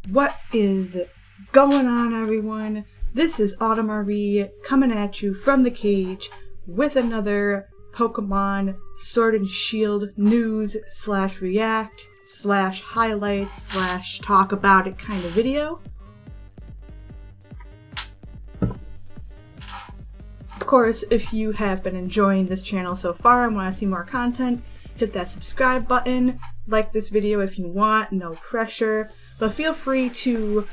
What is going on, everyone? This is Autumn Marie coming at you from the cage with another Pokemon Sword and Shield news / react / highlights / talk about it kind of video. Of course, if you have been enjoying this channel so far and want to see more content, hit that subscribe button, like this video if you want, no pressure. But feel free to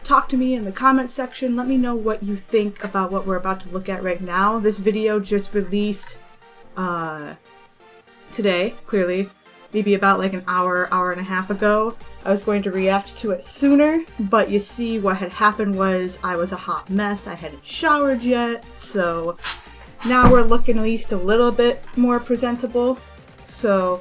talk to me in the comment section. Let me know what you think about what we're about to look at right now. This video just released today, clearly. Maybe about like an hour and a half ago. I was going to react to it sooner, but you see what had happened was I was a hot mess. I hadn't showered yet, so now we're looking at least a little bit more presentable. So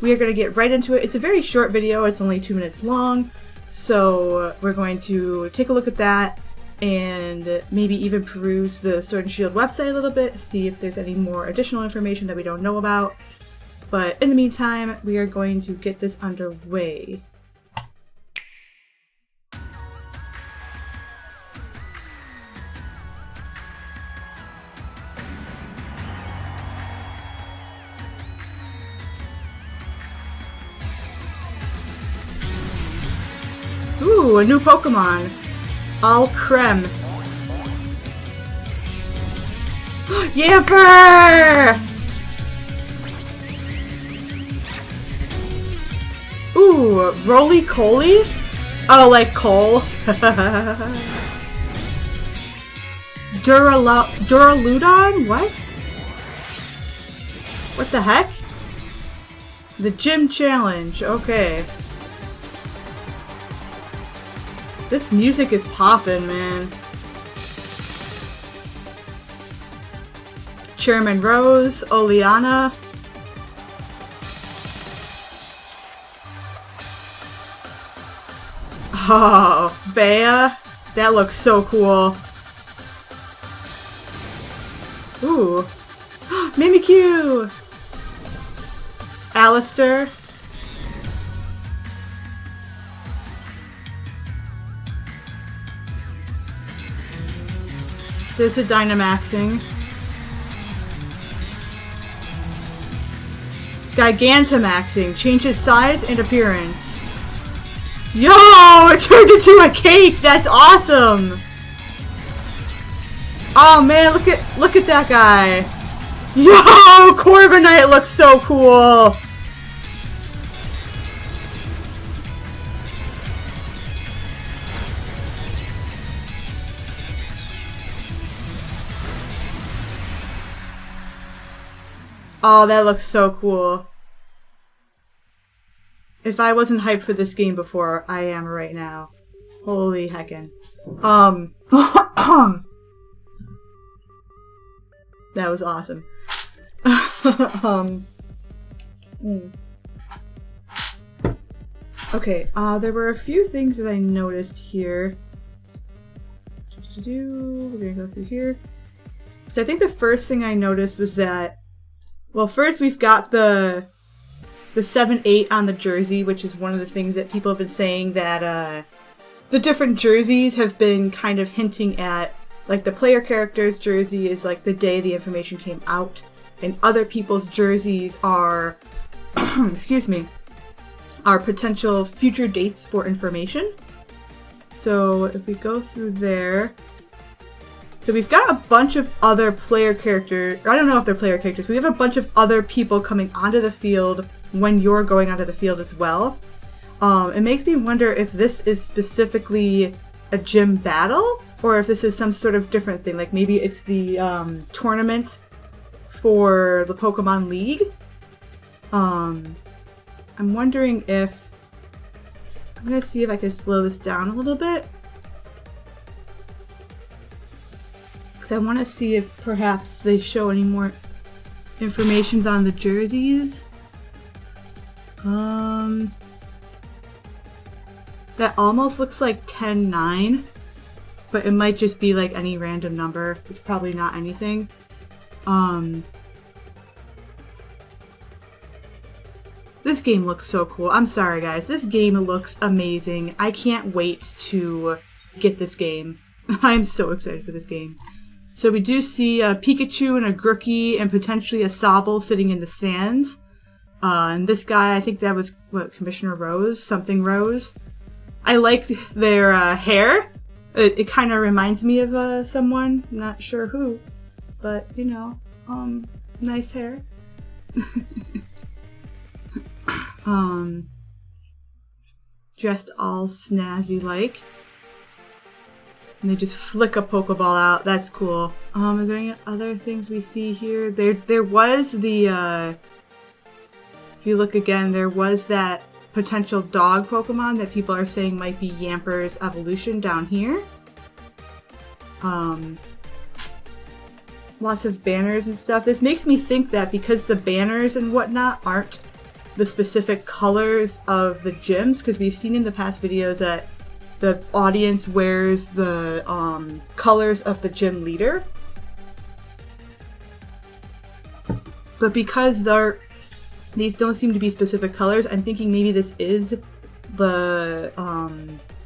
we are going to get right into it. It's a very short video. It's only 2 minutes long. So we're going to take a look at that and maybe even peruse the Sword and Shield website a little bit, see if there's any more additional information that we don't know about. But in the meantime, we are going to get this underway. Ooh, a new Pokemon. All Creme. Yamper! Ooh, Roly-Coly? Oh, like coal? Duraludon? What? What the heck? The Gym Challenge, okay. This music is poppin', man. Chairman Rose, Oleana. Oh, Bea. That looks so cool. Ooh. Mimikyu! Alistair. This is Gigantamaxing. Gigantamaxing changes size and appearance. Yo! It turned into a cake! That's awesome! Oh man, look at that guy! Yo! Corviknight looks so cool! Oh, that looks so cool. If I wasn't hyped for this game before, I am right now. Holy heckin'. That was awesome. Okay, there were a few things that I noticed here. We're gonna go through here. So I think the first thing I noticed was that, well, first we've got the 7/8 on the jersey, which is one of the things that people have been saying that the different jerseys have been kind of hinting at. Like the player character's jersey is like the day the information came out, and other people's jerseys are, excuse me, are potential future dates for information. So if we go through there. So we've got a bunch of other player characters, I don't know if they're player characters, we have a bunch of other people coming onto the field when you're going onto the field as well. It makes me wonder if this is specifically a gym battle, or if this is some sort of different thing, like maybe it's the tournament for the Pokemon League. I'm wondering if, I'm gonna see if I can slow this down a little bit. I want to see if perhaps they show any more information on the jerseys. That almost looks like 10-9, but it might just be like any random number. It's probably not anything. This game looks so cool. I'm sorry, guys. This game looks amazing. I can't wait to get this game. I'm so excited for this game. So we do see a Pikachu and a Grookey and potentially a Sobble sitting in the stands. And this guy, I think that was, what, Commissioner Rose? Something Rose. I like their hair. It kind of reminds me of someone. Not sure who. But, you know, nice hair. Dressed all snazzy like. And they just flick a Pokeball out. That's cool. Is there any other things we see here? There was the, if you look again, there was that potential dog Pokemon that people are saying might be Yamper's evolution down here. Lots of banners and stuff. This makes me think that because the banners and whatnot aren't the specific colors of the gyms, because we've seen in the past videos that the audience wears the colors of the gym leader. But because these don't seem to be specific colors, I'm thinking maybe this is the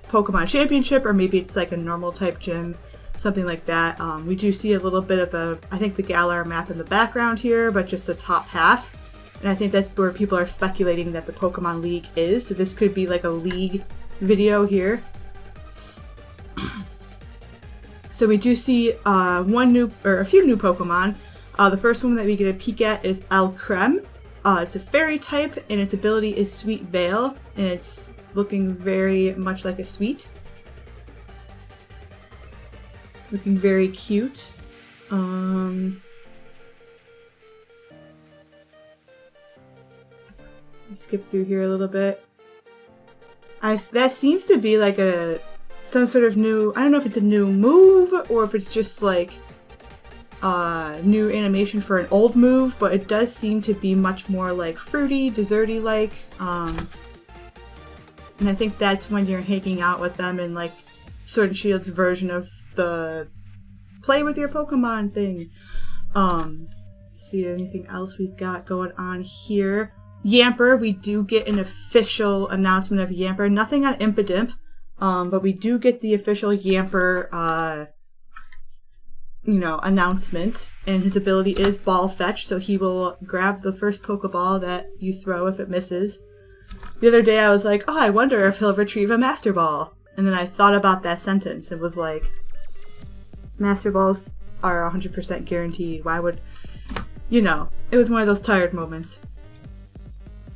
Pokemon Championship, or maybe it's like a normal type gym, something like that. We do see a little bit of I think the Galar map in the background here, but just the top half. And I think that's where people are speculating that the Pokemon League is. So this could be like a league video here. So we do see a few new Pokemon. The first one that we get a peek at is Alcrem. It's a fairy type, and its ability is Sweet Veil, and it's looking very much like a sweet. Looking very cute. Skip through here a little bit. That seems to be like some sort of new, I don't know if it's a new move or if it's just like new animation for an old move, but it does seem to be much more like fruity, desserty like. And I think that's when you're hanging out with them in like Sword and Shield's version of the play with your Pokemon thing. See anything else we've got going on here. Yamper, we do get an official announcement of Yamper. Nothing on Impidimp, but we do get the official Yamper, announcement. And his ability is Ball Fetch, so he will grab the first Pokeball that you throw if it misses. The other day I was like, oh, I wonder if he'll retrieve a Master Ball. And then I thought about that sentence and was like, Master Balls are 100% guaranteed. Why would, it was one of those tired moments.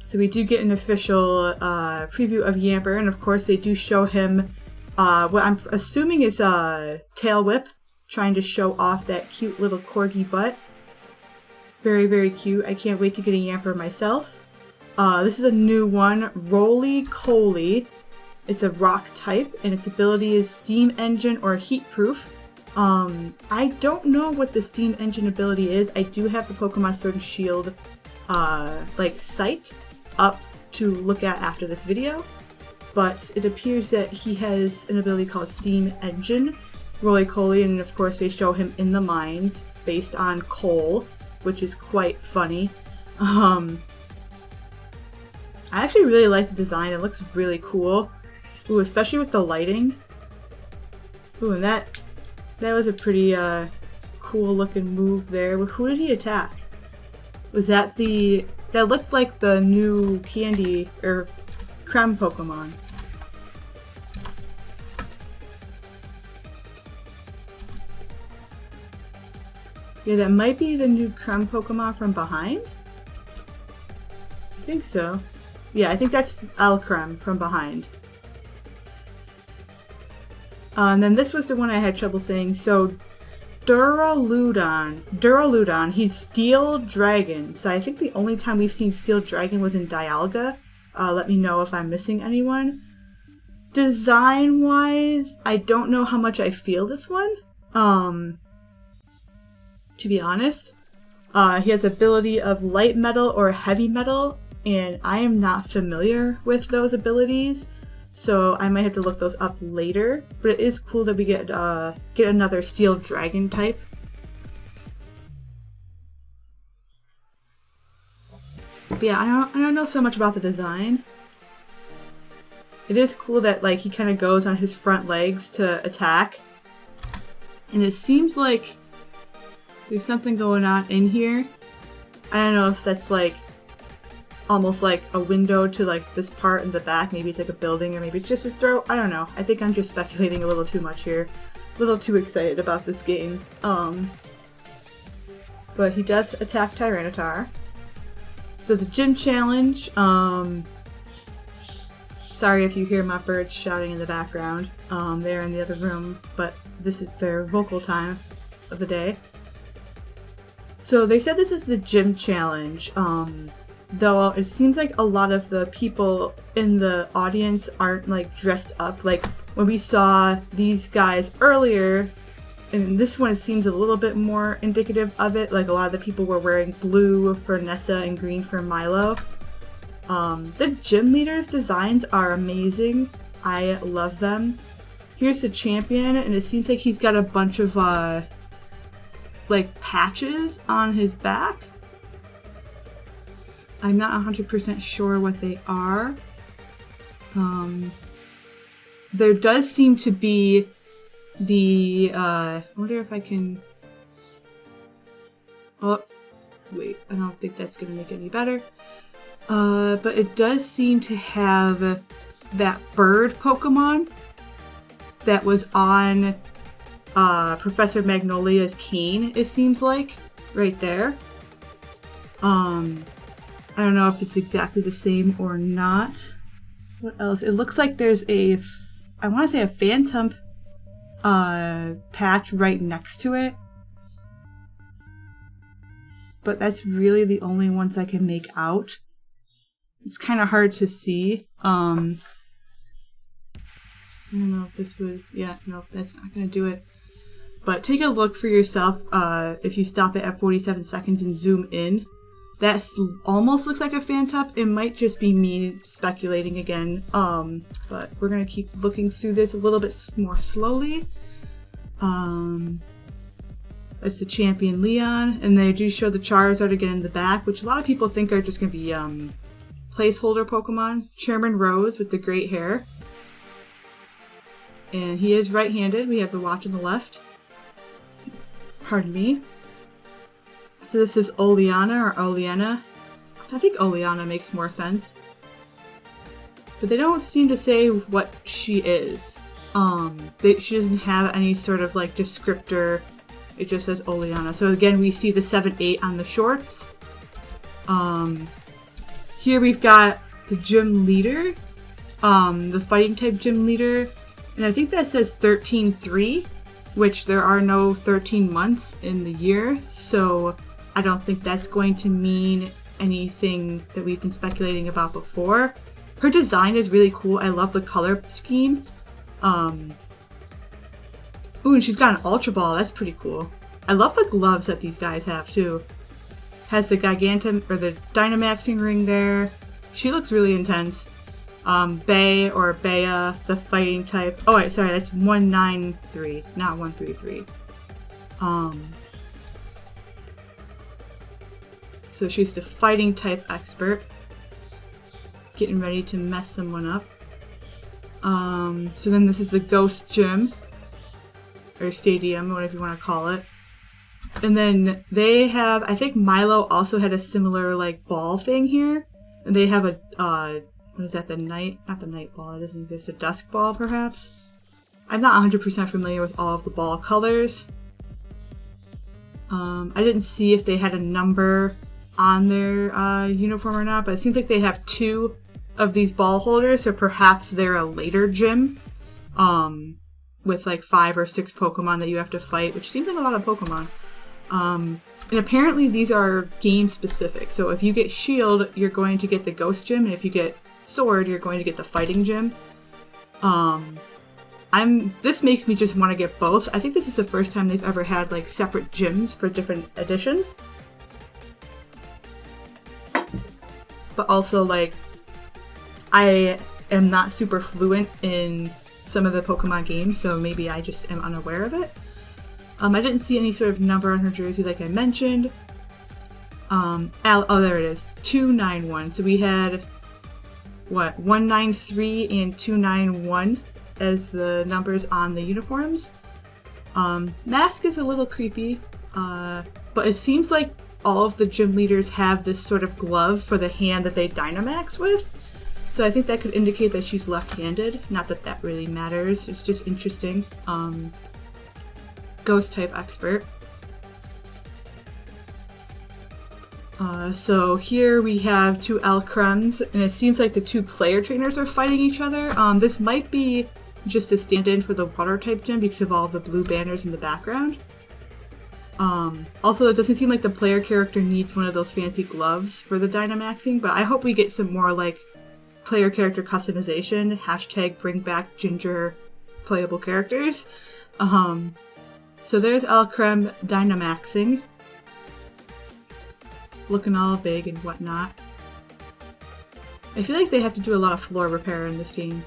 So we do get an official preview of Yamper, and of course they do show him what I'm assuming is a Tail Whip, trying to show off that cute little corgi butt. Very, very cute. I can't wait to get a Yamper myself. This is a new one, Roly-Coly. It's a rock type, and its ability is Steam Engine or Heat Proof. I don't know what the Steam Engine ability is. I do have the Pokemon Sword and Shield site up to look at after this video, but it appears that he has an ability called Steam Engine, Roly-Coly, and of course they show him in the mines based on coal, which is quite funny. I actually really like the design. It looks really cool. Ooh, especially with the lighting. Ooh, and that was a pretty cool looking move there. Who did he attack? Was that that looks like the new candy or creme Pokemon. Yeah, that might be the new creme Pokemon from behind. I think so. Yeah, I think that's Alcrem from behind. And then this was the one I had trouble saying. So Duraludon, he's Steel Dragon. So I think the only time we've seen Steel Dragon was in Dialga. Let me know if I'm missing anyone. Design-wise, I don't know how much I feel this one. To be honest. He has ability of Light Metal or Heavy Metal, and I am not familiar with those abilities. So I might have to look those up later, but it is cool that we get another Steel Dragon type. But yeah, I don't know so much about the design. It is cool that like he kind of goes on his front legs to attack. And it seems like there's something going on in here. I don't know if that's like almost like a window to like this part in the back. Maybe it's like a building or maybe it's just his throat. I don't know. I think I'm just speculating a little too much here. A little too excited about this game. But he does attack Tyranitar. So the gym challenge, sorry if you hear my birds shouting in the background. They're in the other room, but this is their vocal time of the day. So they said this is the gym challenge, though it seems like a lot of the people in the audience aren't like dressed up. Like when we saw these guys earlier, and this one seems a little bit more indicative of it. Like a lot of the people were wearing blue for Nessa and green for Milo. The gym leaders' designs are amazing. I love them. Here's the champion, and it seems like he's got a bunch of like patches on his back. I'm not 100% sure what they are. There does seem to be the I wonder if I can. Oh, wait, I don't think that's gonna make it any better. But it does seem to have that bird Pokemon that was on Professor Magnolia's cane, it seems like, right there. I don't know if it's exactly the same or not. What else? It looks like there's a, I want to say a Phantom patch right next to it. But that's really the only ones I can make out. It's kind of hard to see. I don't know if this would, yeah, no, that's not going to do it. But take a look for yourself if you stop it at 47 seconds and zoom in. That almost looks like a Phantom. It might just be me speculating again. But we're going to keep looking through this a little bit more slowly. That's the champion Leon. And they do show the Charizard again in the back, which a lot of people think are just going to be placeholder Pokemon. Chairman Rose with the great hair. And he is right-handed. We have the watch on the left. Pardon me. So this is Oleana or Oleana. I think Oleana makes more sense. But they don't seem to say what she is. She doesn't have any sort of like descriptor. It just says Oleana. So again, we see the 7-8 on the shorts. Here we've got the gym leader. The fighting type gym leader. And I think that says 13-3, which there are no 13 months in the year. So I don't think that's going to mean anything that we've been speculating about before. Her design is really cool. I love the color scheme. Ooh, and she's got an Ultra Ball. That's pretty cool. I love the gloves that these guys have too. Has the Dynamaxing ring there. She looks really intense. Bay or Bea, the fighting type. Oh wait, sorry, that's 193, not 133. So she's the fighting type expert. Getting ready to mess someone up. So then this is the Ghost Gym. Or Stadium, whatever you want to call it. And then they have, I think Milo also had a similar like ball thing here. And they have a, what is that, not the night ball, it doesn't exist, a dusk ball perhaps? I'm not 100% familiar with all of the ball colors. I didn't see if they had a number on their uniform or not, but it seems like they have 2 of these ball holders, so perhaps they're a later gym with like 5 or 6 Pokemon that you have to fight, which seems like a lot of Pokemon. And apparently these are game specific, so if you get Shield, you're going to get the Ghost Gym, and if you get Sword, you're going to get the Fighting Gym. This makes me just want to get both. I think this is the first time they've ever had like separate gyms for different editions. But also, like, I am not super fluent in some of the Pokemon games, so maybe I just am unaware of it. I didn't see any sort of number on her jersey like I mentioned. Oh, there it is. 291. So we had, what, 193 and 291 as the numbers on the uniforms. Mask is a little creepy, but it seems like all of the gym leaders have this sort of glove for the hand that they Dynamax with. So I think that could indicate that she's left-handed. Not that that really matters. It's just interesting. Ghost type expert. So here we have two Alcrems, and it seems like the two player trainers are fighting each other. This might be just a stand-in for the water type gym because of all the blue banners in the background. Also, it doesn't seem like the player character needs one of those fancy gloves for the Dynamaxing, but I hope we get some more like player character customization. Hashtag bring back Ginger playable characters. So there's Alcrem Dynamaxing. Looking all big and whatnot. I feel like they have to do a lot of floor repair in this game.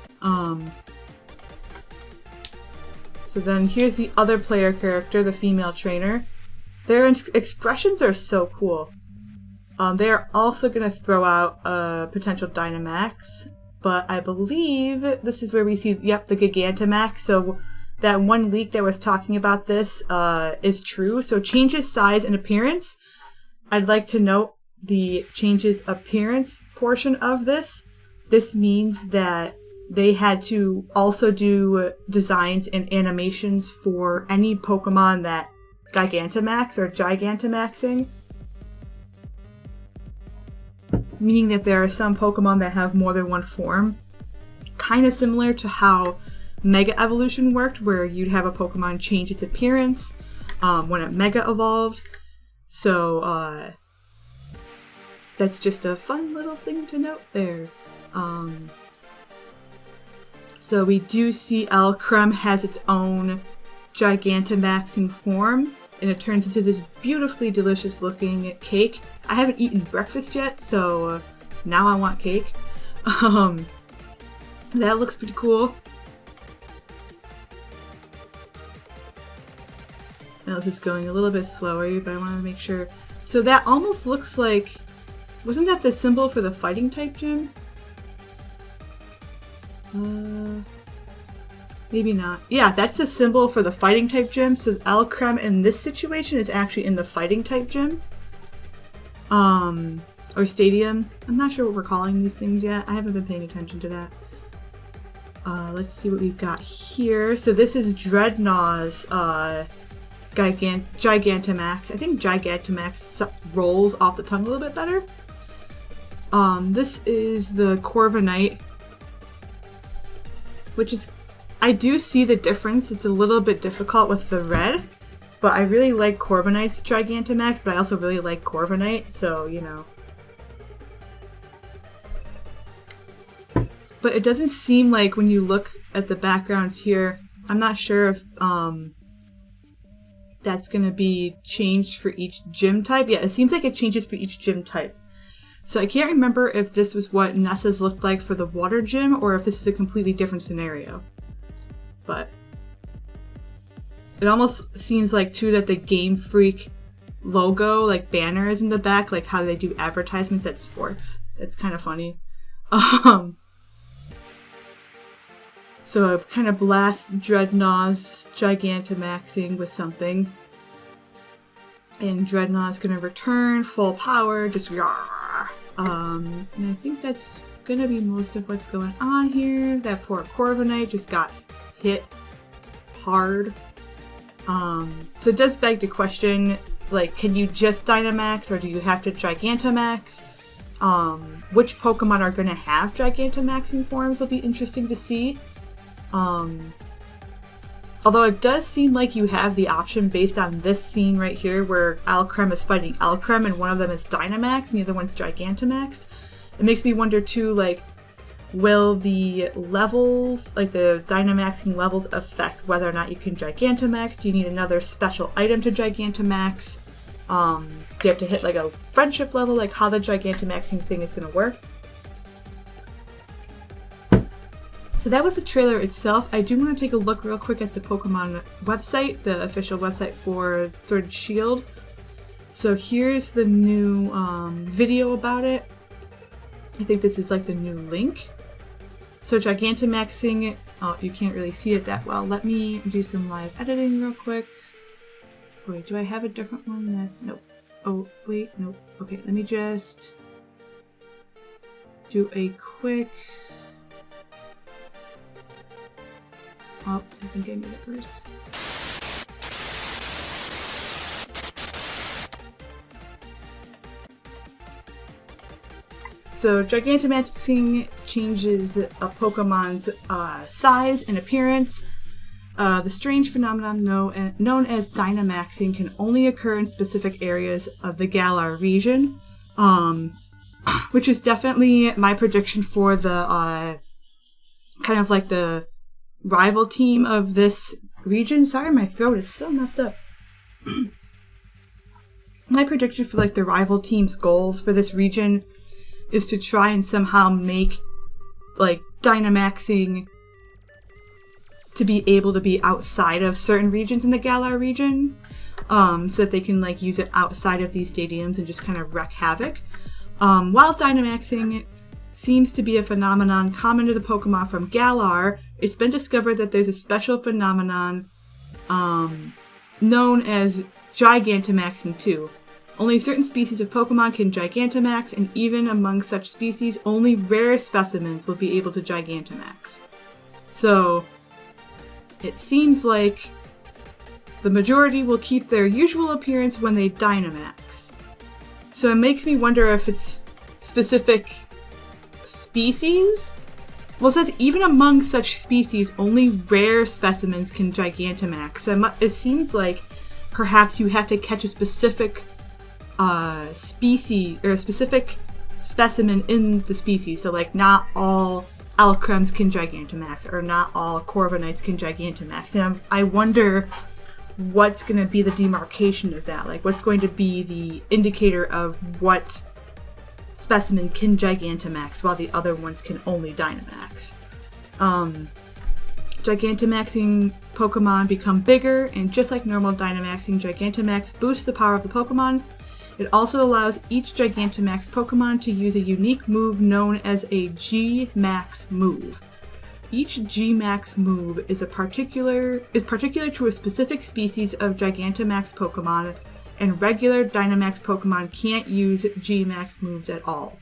So then here's the other player character, the female trainer. Their expressions are so cool. They're also going to throw out a potential Dynamax, but I believe this is where we see, yep, the Gigantamax. So that one leak that was talking about this is true. So changes size and appearance. I'd like to note the changes appearance portion of this. This means that they had to also do designs and animations for any Pokemon that Gigantamax or Gigantamaxing. Meaning that there are some Pokemon that have more than one form. Kind of similar to how Mega Evolution worked, where you'd have a Pokemon change its appearance when it Mega Evolved. So, that's just a fun little thing to note there. So we do see Alcrem has its own Gigantamaxing form, and it turns into this beautifully delicious looking cake. I haven't eaten breakfast yet, so now I want cake. That looks pretty cool. Now this is going a little bit slower, but I want to make sure. So that almost looks like, wasn't that the symbol for the fighting type gym? Maybe not. Yeah, that's the symbol for the fighting type gym. So Alcrem in this situation is actually in the fighting type gym. Or stadium. I'm not sure what we're calling these things yet. I haven't been paying attention to that. Let's see what we've got here. So this is Dreadnaught's Gigantamax. I think Gigantamax rolls off the tongue a little bit better. This is the Corviknight, which is, I do see the difference. It's a little bit difficult with the red, but I really like Corviknight's Gigantamax, but I also really like Corviknight, so, you know. But it doesn't seem like when you look at the backgrounds here, I'm not sure if that's going to be changed for each gym type. Yeah, it seems like it changes for each gym type. So I can't remember if this was what Nessa's looked like for the water gym or if this is a completely different scenario. But it almost seems like, too, that the Game Freak logo, like banner, is in the back, like how they do advertisements at sports. It's kind of funny. So I kind of blast Dreadnaught's Gigantamaxing with something. And Dreadnaught's gonna return full power, just yar. And I think that's gonna be most of what's going on here. That poor Corviknight just got hit hard. So it does beg the question, like, can you just Dynamax or do you have to Gigantamax? Which Pokemon are gonna have Gigantamaxing forms will be interesting to see. Although it does seem like you have the option based on this scene right here where Alcrem is fighting Alcrem and one of them is Dynamax and the other one's Gigantamaxed. It makes me wonder too, like, will the levels, like the Dynamaxing levels, affect whether or not you can Gigantamax? Do you need another special item to Gigantamax? Do you have to hit like a friendship level, like how the Gigantamaxing thing is going to work? So that was the trailer itself. I do want to take a look real quick at the Pokemon website, the official website for Sword and Shield. So here's the new video about it. I think this is like the new link. So Gigantamaxing, oh, you can't really see it that well. Let me do some live editing real quick. Wait, do I have a different one? That's, nope. Oh, wait, nope. Okay, let me just do a quick... Oh, I think I made it first. So Gigantamaxing changes a Pokemon's size and appearance. The strange phenomenon known as Dynamaxing can only occur in specific areas of the Galar region, which is definitely my prediction for the kind of like the rival team of this region. Sorry, my throat is so messed up. My prediction for like the rival team's goals for this region is to try and somehow make like Dynamaxing to be able to be outside of certain regions in the Galar region, so that they can like use it outside of these stadiums and just kind of wreak havoc. While Dynamaxing seems to be a phenomenon common to the Pokemon from Galar, it's been discovered that there's a special phenomenon known as Gigantamaxing too. Only certain species of Pokemon can Gigantamax, and even among such species, only rare specimens will be able to Gigantamax. So, it seems like the majority will keep their usual appearance when they Dynamax. So it makes me wonder if it's specific species? Well, it says even among such species, only rare specimens can Gigantamax. So it seems like perhaps you have to catch a specific species or a specific specimen in the species. So like not all Alcrems can Gigantamax or not all Corviknights can Gigantamax. And I wonder what's going to be the demarcation of that. Like what's going to be the indicator of what specimen can Gigantamax while the other ones can only Dynamax. Gigantamaxing Pokemon become bigger, and just like normal Dynamaxing, Gigantamax boosts the power of the Pokemon. It also allows each Gigantamax Pokemon to use a unique move known as a G-Max move. Each G-Max move is particular to a specific species of Gigantamax Pokemon, and regular Dynamax Pokemon can't use G-Max moves at all.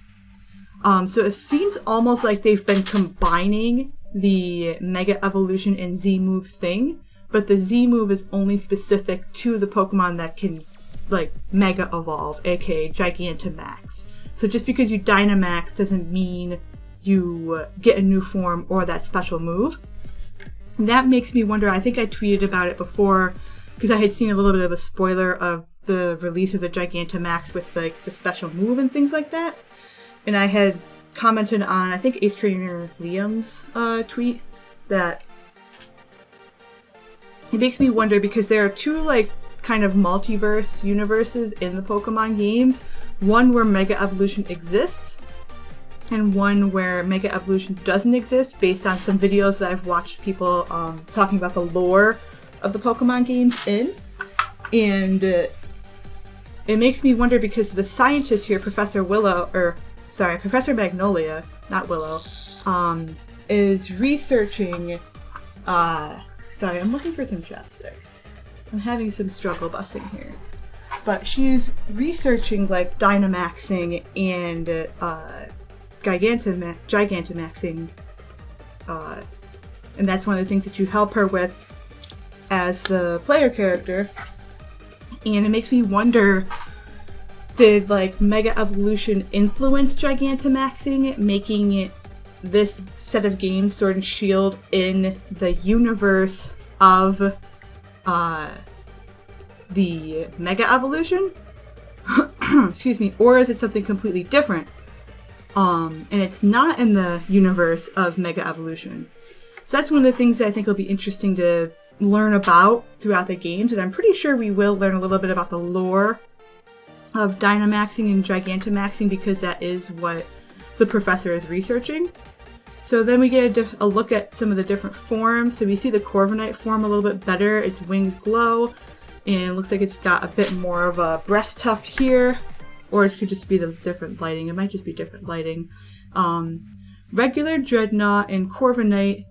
So it seems almost like they've been combining the Mega Evolution and Z-Move thing, but the Z-Move is only specific to the Pokemon that can like Mega Evolve, aka Gigantamax. So just because you Dynamax doesn't mean you get a new form or that special move. And that makes me wonder, I think I tweeted about it before, because I had seen a little bit of a spoiler of the release of the Gigantamax with like the special move and things like that. And I had commented on, I think Ace Trainer Liam's tweet, that it makes me wonder because there are two like kind of multiverse universes in the Pokemon games. One where Mega Evolution exists, and one where Mega Evolution doesn't exist, based on some videos that I've watched people talking about the lore of the Pokemon games in. And it makes me wonder because the scientist here, Professor Magnolia, not Willow, is researching, sorry, I'm looking for some chapstick. I'm having some struggle busing here. But she's researching like Dynamaxing and Gigantamaxing, and that's one of the things that you help her with as the player character. And it makes me wonder, did like Mega Evolution influence Gigantamaxing, making it this set of games, Sword and Shield, in the universe of the Mega Evolution? Excuse me. Or is it something completely different? And it's not in the universe of Mega Evolution. So that's one of the things that I think will be interesting to learn about throughout the games, and I'm pretty sure we will learn a little bit about the lore of Dynamaxing and Gigantamaxing because that is what the professor is researching. So then we get a look at some of the different forms. So we see the Corviknight form a little bit better. Its wings glow. And it looks like it's got a bit more of a breast tuft here, or it could just be the different lighting. It might just be different lighting. Regular Dreadnought and Corviknight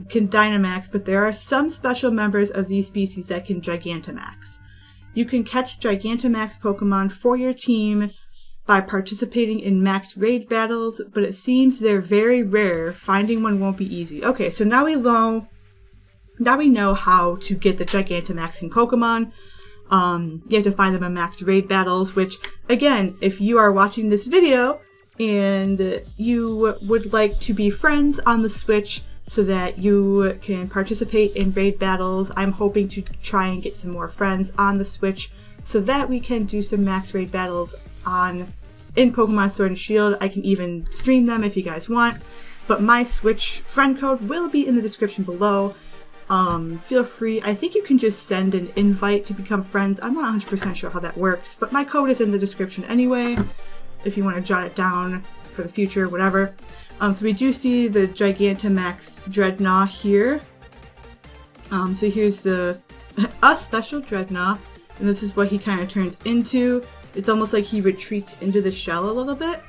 can Dynamax, but there are some special members of these species that can Gigantamax. You can catch Gigantamax Pokemon for your team by participating in max raid battles, but it seems they're very rare. Finding one won't be easy. Okay, so now we know how to get the Gigantamaxing Pokemon. You have to find them in max raid battles, which, again, if you are watching this video and you would like to be friends on the Switch so that you can participate in raid battles, I'm hoping to try and get some more friends on the Switch so that we can do some max raid battles in Pokemon Sword and Shield. I can even stream them if you guys want, but my Switch friend code will be in the description below. Feel free. I think you can just send an invite to become friends. I'm not 100% sure how that works, but my code is in the description anyway, if you want to jot it down for the future, whatever. So we do see the Gigantamax Dreadnought here. So here's a special Dreadnought, and this is what he kind of turns into. It's almost like he retreats into the shell a little bit.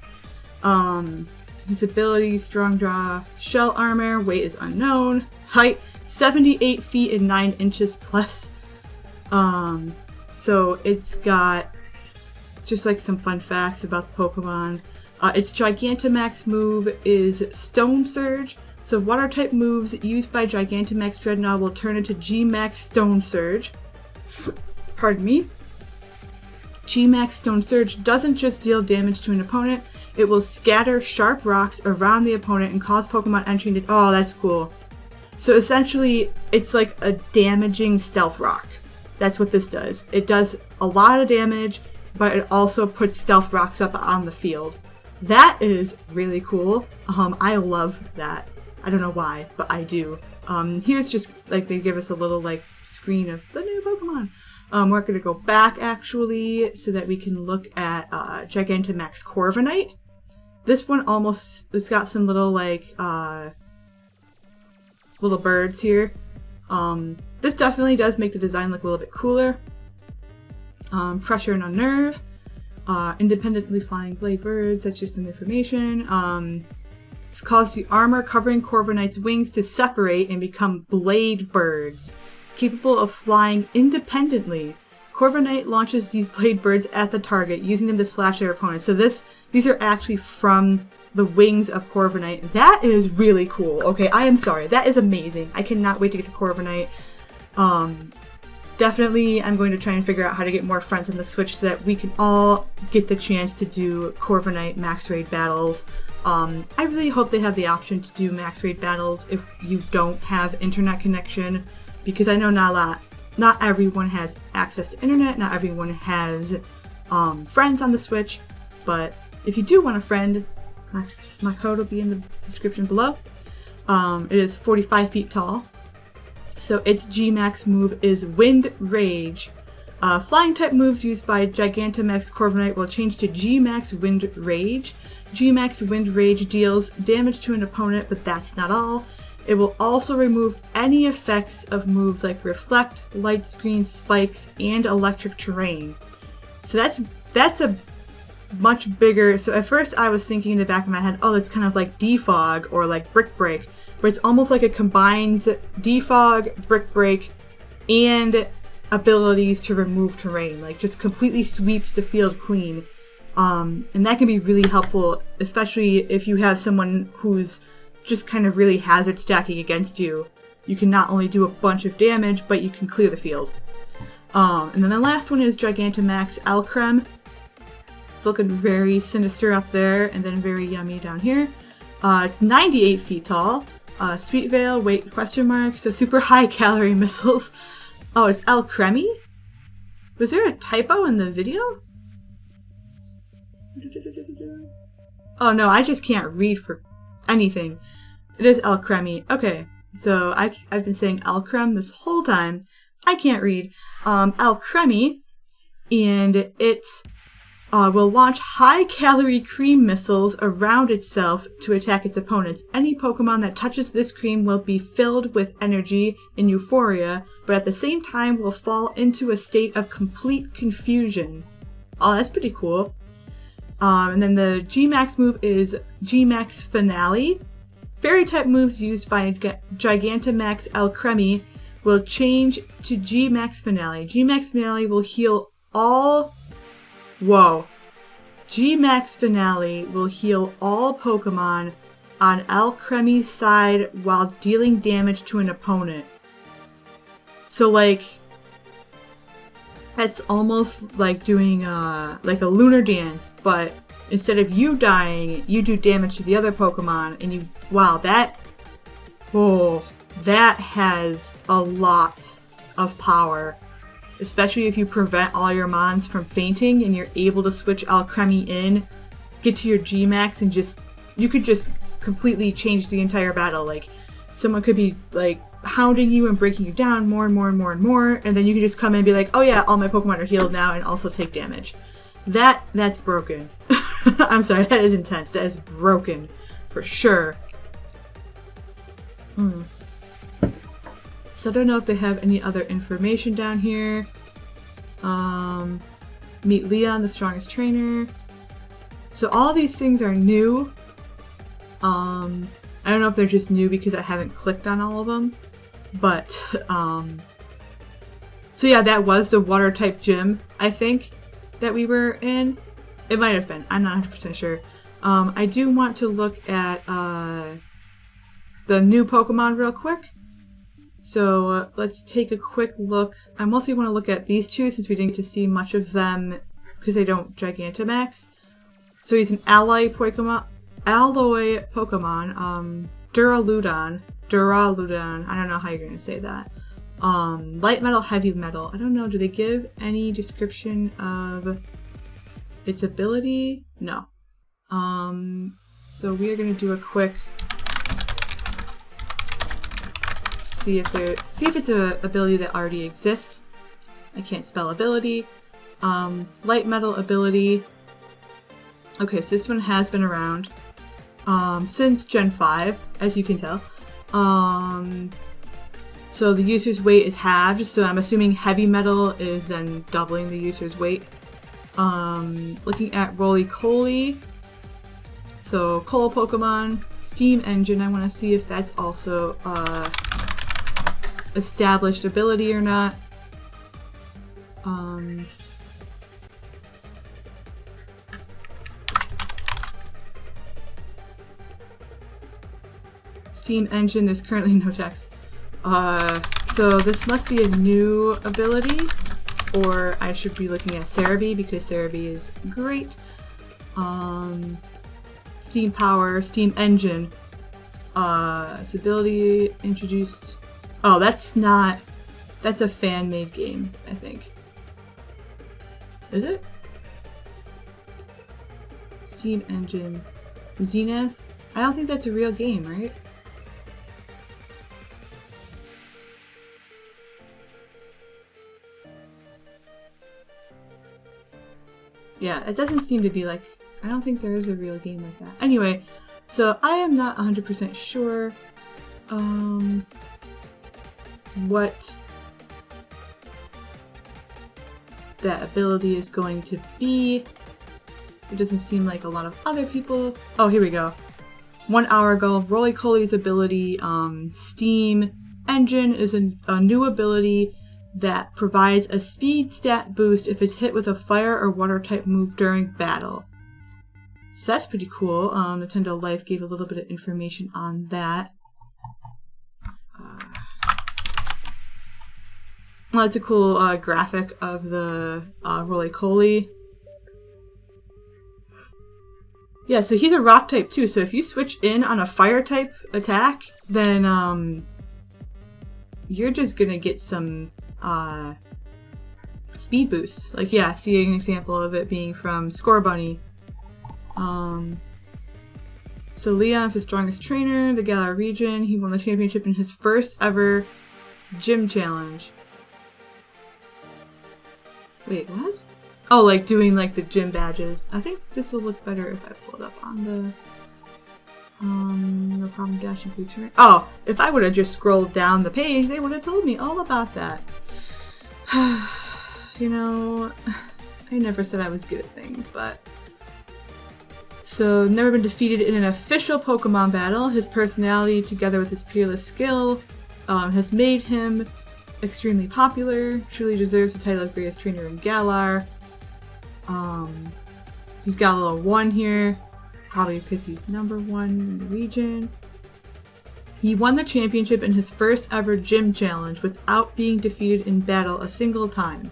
His ability, strong draw, shell armor, weight is unknown, height 78 feet and 9 inches plus. So it's got just like some fun facts about the Pokemon. Its Gigantamax move is Stone Surge. So water type moves used by Gigantamax Dreadnought will turn into G-Max Stone Surge. Pardon me. G-Max Stone Surge doesn't just deal damage to an opponent, it will scatter sharp rocks around the opponent and cause Pokemon entering into— oh, that's cool. So essentially, it's like a damaging stealth rock. That's what this does. It does a lot of damage, but it also puts stealth rocks up on the field. That is really cool. I love that. I don't know why, but I do. Here's just, like, they give us a little, like, screen of the new Pokemon. We're going to go back, actually, so that we can look at Gigantamax Corviknight. This one it's got some little, like, little birds here. This definitely does make the design look a little bit cooler. Pressure and Unnerve. Independently flying blade birds, that's just some information. It's caused the armor covering Corviknight's wings to separate and become blade birds, capable of flying independently. Corviknight launches these blade birds at the target, using them to slash their opponents. So these are actually from the wings of Corviknight. That is really cool. Okay, I am sorry. That is amazing. I cannot wait to get to Corviknight. Definitely, I'm going to try and figure out how to get more friends on the Switch so that we can all get the chance to do Corviknight max raid battles. I really hope they have the option to do max raid battles if you don't have internet connection, because I know not everyone has access to internet, not everyone has friends on the Switch, but if you do want a friend, my code will be in the description below. It is 45 feet tall. So its G-Max move is Wind Rage. Flying type moves used by Gigantamax Corviknight will change to G-Max Wind Rage. G-Max Wind Rage deals damage to an opponent, but that's not all. It will also remove any effects of moves like Reflect, Light Screen, Spikes, and Electric Terrain. So that's a much bigger— so at first I was thinking in the back of my head, oh, it's kind of like Defog or like Brick Break, but it's almost like it combines Defog, Brick Break, and abilities to remove terrain, like just completely sweeps the field clean. And that can be really helpful, especially if you have someone who's just kind of really hazard stacking against you. You can not only do a bunch of damage, but you can clear the field. And then the last one is Gigantamax Alcrem. Looking very sinister up there, and then very yummy down here. It's 98 feet tall. Sweet Veil, weight question mark, so super high calorie missiles. Oh, it's Alcremie? Was there a typo in the video? Oh no, I just can't read for anything. It is Alcremie. Okay, so I've been saying Alcrem this whole time. I can't read. Alcremie, and it's will launch high-calorie cream missiles around itself to attack its opponents. Any Pokemon that touches this cream will be filled with energy and euphoria, but at the same time will fall into a state of complete confusion. Oh, that's pretty cool. And then the G-Max move is G-Max Finale. Fairy-type moves used by Gigantamax Alcremie will change to G-Max Finale. G-Max Finale will heal all... Whoa. G-Max Finale will heal all Pokemon on Alcremie's side while dealing damage to an opponent. So, like... That's almost like doing like a lunar dance, but instead of you dying, you do damage to the other Pokemon, and you... Wow, that... Whoa. That has a lot of power. Especially if you prevent all your mons from fainting and you're able to switch Alcremie in, get to your G-Max, and just... You could just completely change the entire battle. Like, someone could be, like, hounding you and breaking you down more and more and more and more, and then you can just come in and be like, oh yeah, all my Pokemon are healed now and also take damage. That's broken. I'm sorry, that is intense. That is broken. For sure. So I don't know if they have any other information down here. Meet Leon, the strongest trainer. So all these things are new. I don't know if they're just new because I haven't clicked on all of them. But, so yeah, that was the water type gym, I think, that we were in. It might have been. I'm not 100% sure. I do want to look at the new Pokemon real quick. So let's take a quick look. I mostly want to look at these two since we didn't get to see much of them because they don't Gigantamax. So he's an alloy Pokemon. Duraludon. I don't know how you're going to say that. Light metal, heavy metal. I don't know. Do they give any description of its ability? No. So we are going to do a quick... See if it's an ability that already exists. I can't spell ability. Light metal ability. Okay, so this one has been around since Gen 5, as you can tell. So the user's weight is halved, so I'm assuming heavy metal is then doubling the user's weight. Looking at Roly-Coly. So Coal Pokemon, Steam Engine. I want to see if that's also established ability or not. Steam Engine, there's currently no text. So this must be a new ability, or I should be looking at Cerebi because Cerebi is great. Steam Power, Steam Engine. Its ability introduced... Oh, that's not... That's a fan-made game, I think. Is it? Steam Engine. Zenith? I don't think that's a real game, right? Yeah, it doesn't seem to be like... I don't think there is a real game like that. Anyway, so I am not 100% sure what that ability is going to be. It doesn't seem like a lot of other people... Oh, here we go. 1 hour ago, Roly-Coly's ability, Steam Engine, is a new ability that provides a speed stat boost if it's hit with a fire or water type move during battle. So that's pretty cool. Nintendo Life gave a little bit of information on that. Well, it's a cool graphic of the Roly-Coly. Yeah, so he's a rock type too, so if you switch in on a fire type attack, then you're just gonna get some speed boosts. Like, yeah, see an example of it being from Scorbunny. So Leon's the strongest trainer, the Galar region. He won the championship in his first ever gym challenge. Wait, what? Oh, like doing like the gym badges. I think this will look better if I pull it up on the no problem dashing through turn. Oh, if I would have just scrolled down the page, they would have told me all about that. You know, I never said I was good at things, but... So, never been defeated in an official Pokemon battle. His personality, together with his peerless skill, has made him extremely popular. Truly deserves the title of greatest trainer in Galar. He's got a little 1 here. Probably because he's number 1 in the region. He won the championship in his first ever gym challenge without being defeated in battle a single time.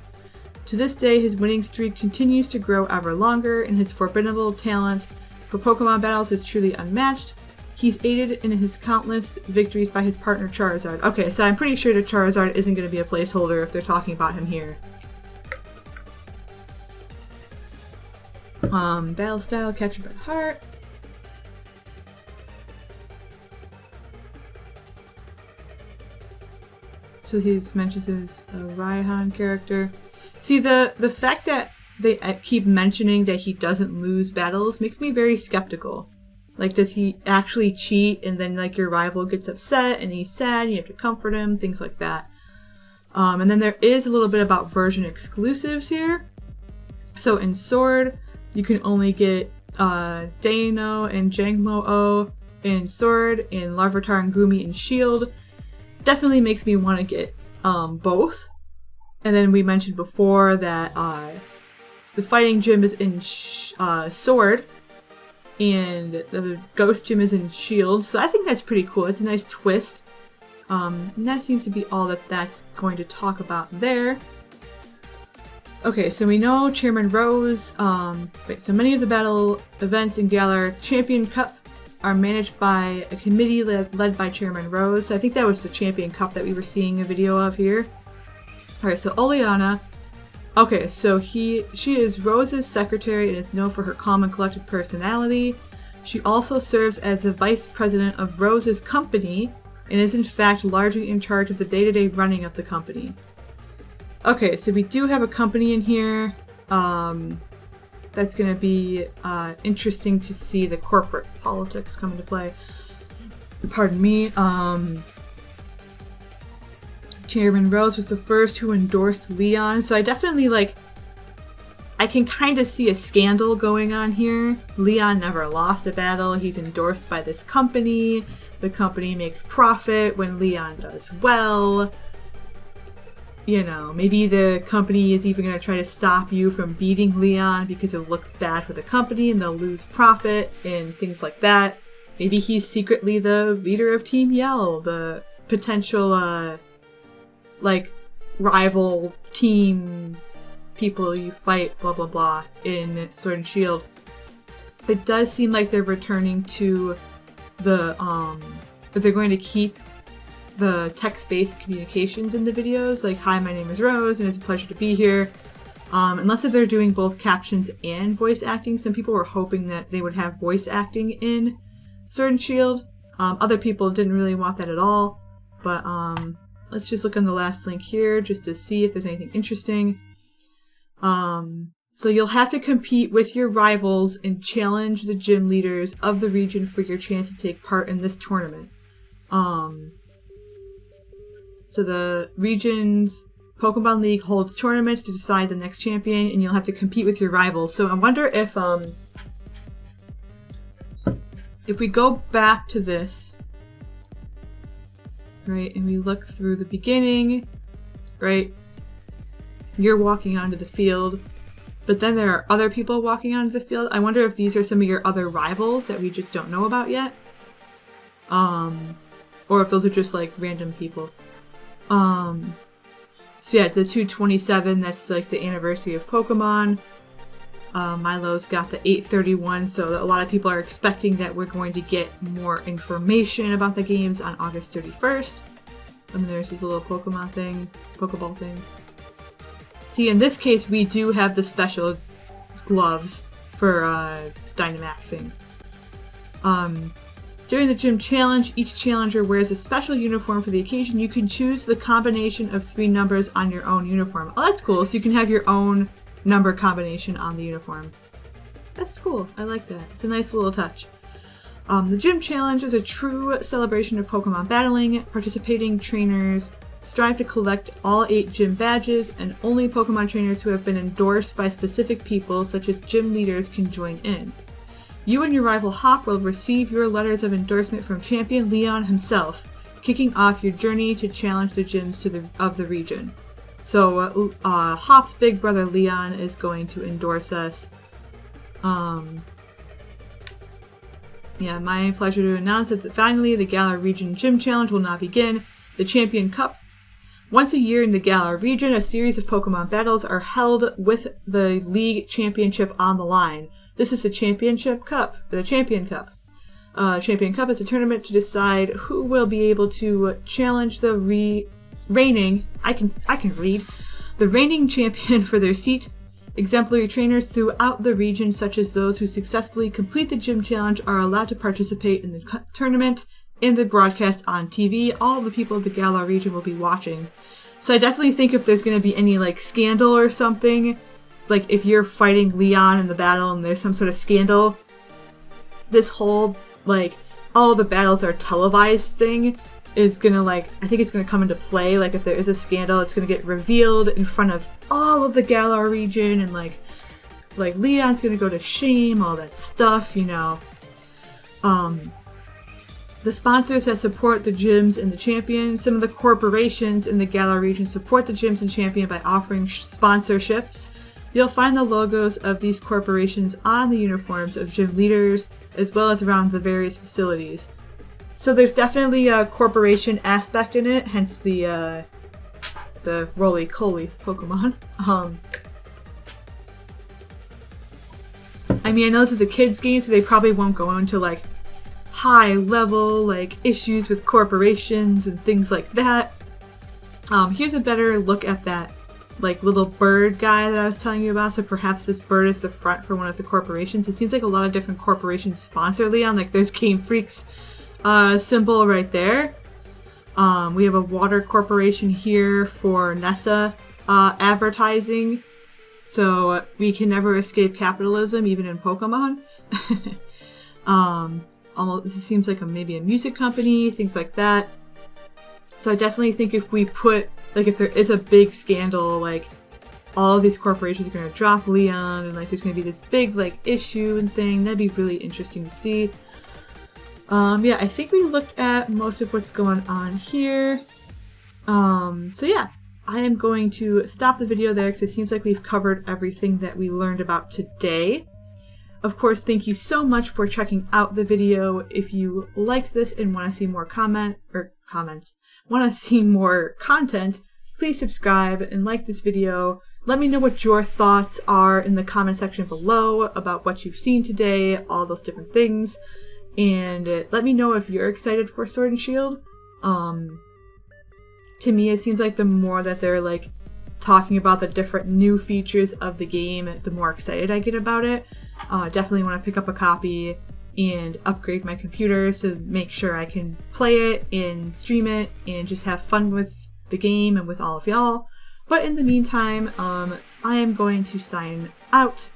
To this day, his winning streak continues to grow ever longer, and his formidable talent for Pokemon battles is truly unmatched. He's aided in his countless victories by his partner Charizard. Okay, so I'm pretty sure that Charizard isn't going to be a placeholder if they're talking about him here. Battle style, captured by the heart. So he mentions his Raihan character. See, the fact that they keep mentioning that he doesn't lose battles makes me very skeptical. Like, does he actually cheat and then, like, your rival gets upset and he's sad and you have to comfort him, things like that. And then there is a little bit about version exclusives here. So in Sword, you can only get Deino and Jangmo-O in Sword, and Larvitar and Gumi in Shield. Definitely makes me want to get both. And then we mentioned before that the fighting gym is in Sword, and the ghost gym is in Shield. So I think that's pretty cool. It's a nice twist. And that seems to be all that's going to talk about there. Okay, so we know Chairman Rose. So many of the battle events in Galar Champion Cup are managed by a committee led by Chairman Rose. So I think that was the Champion Cup that we were seeing a video of here. Alright, so Oleana. Okay, so she is Rose's secretary and is known for her calm and collected personality. She also serves as the vice president of Rose's company and is in fact largely in charge of the day-to-day running of the company. Okay, so we do have a company in here. That's going to be interesting to see the corporate politics come into play. Pardon me. Chairman Rose was the first who endorsed Leon, so I definitely, like, I can kind of see a scandal going on here. Leon never lost a battle. He's endorsed by this company. The company makes profit when Leon does well. You know, maybe the company is even going to try to stop you from beating Leon because it looks bad for the company and they'll lose profit and things like that. Maybe he's secretly the leader of Team Yell, the potential, like, rival team people you fight, blah blah blah, in Sword and Shield. It does seem like they're returning to the, that they're going to keep the text-based communications in the videos, like, hi, my name is Rose, and it's a pleasure to be here. Unless they're doing both captions and voice acting. Some people were hoping that they would have voice acting in Sword and Shield. Other people didn't really want that at all, but let's just look on the last link here just to see if there's anything interesting. So you'll have to compete with your rivals and challenge the gym leaders of the region for your chance to take part in this tournament. So the region's Pokemon League holds tournaments to decide the next champion, and you'll have to compete with your rivals. So I wonder if we go back to this, right, and we look through the beginning, right, you're walking onto the field, but then there are other people walking onto the field. I wonder if these are some of your other rivals that we just don't know about yet. Or if those are just, like, random people. So yeah, the 227, that's like the anniversary of Pokemon. Milo's got the 831, so a lot of people are expecting that we're going to get more information about the games on August 31st. And there's this little Pokemon thing, Pokeball thing. See, in this case, we do have the special gloves for Dynamaxing. During the gym challenge, each challenger wears a special uniform for the occasion. You can choose the combination of 3 numbers on your own uniform. Oh, that's cool. So you can have your own number combination on the uniform. That's cool. I like that. It's a nice little touch. The Gym Challenge is a true celebration of Pokemon battling. Participating trainers strive to collect all 8 gym badges, and only Pokemon trainers who have been endorsed by specific people, such as gym leaders, can join in. You and your rival Hop will receive your letters of endorsement from Champion Leon himself, kicking off your journey to challenge the gyms of the region. So Hop's big brother Leon is going to endorse us. Yeah, my pleasure to announce that finally the Galar Region Gym Challenge will now begin. The Champion Cup. Once a year in the Galar region, a series of Pokemon battles are held with the League Championship on the line. This is the Championship Cup, the Champion Cup. Champion Cup is a tournament to decide who will be able to challenge the reigning champion for their seat. Exemplary trainers throughout the region, such as those who successfully complete the Gym Challenge, are allowed to participate in the tournament in the broadcast on TV. All of the people of the Galar region will be watching. So I definitely think if there's going to be any like scandal or something, like if you're fighting Leon in the battle and there's some sort of scandal, this whole like all the battles are televised thing is gonna like, I think it's gonna come into play. Like if there is a scandal, it's gonna get revealed in front of all of the Galar region, and like Leon's gonna go to shame, all that stuff, you know. The sponsors that support the gyms and the champion. Some of the corporations in the Galar region support the gyms and champion by offering sponsorships. You'll find the logos of these corporations on the uniforms of gym leaders, as well as around the various facilities. So there's definitely a corporation aspect in it, hence the roly-coly Pokemon. I mean, I know this is a kid's game, so they probably won't go into like high-level like issues with corporations and things like that. Here's a better look at that like little bird guy that I was telling you about. So perhaps this bird is the front for one of the corporations. It seems like a lot of different corporations sponsor Leon. Like there's Game Freak's symbol right there. We have a water corporation here for Nessa advertising. So we can never escape capitalism, even in Pokemon. This seems like maybe a music company, things like that. So I definitely think if we put, like if there is a big scandal, like all of these corporations are going to drop Leon, and like there's going to be this big like issue and thing, that'd be really interesting to see. Yeah, I think we looked at most of what's going on here. So yeah, I am going to stop the video there because it seems like we've covered everything that we learned about today. Of course, thank you so much for checking out the video. If you liked this and want to see more want to see more content, please subscribe and like this video. Let me know what your thoughts are in the comment section below about what you've seen today, all those different things. And let me know if you're excited for Sword and Shield. To me, it seems like the more that they're like talking about the different new features of the game, the more excited I get about it. Definitely want to pick up a copy and upgrade my computer to make sure I can play it and stream it and just have fun with the game and with all of y'all. But in the meantime, I am going to sign out.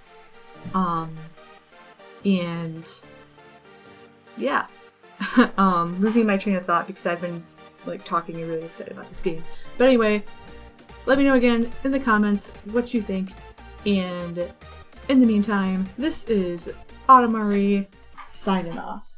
And yeah, losing my train of thought because I've been like talking and really excited about this game. But anyway, let me know again in the comments what you think. And in the meantime, this is Autumn Marie signing off.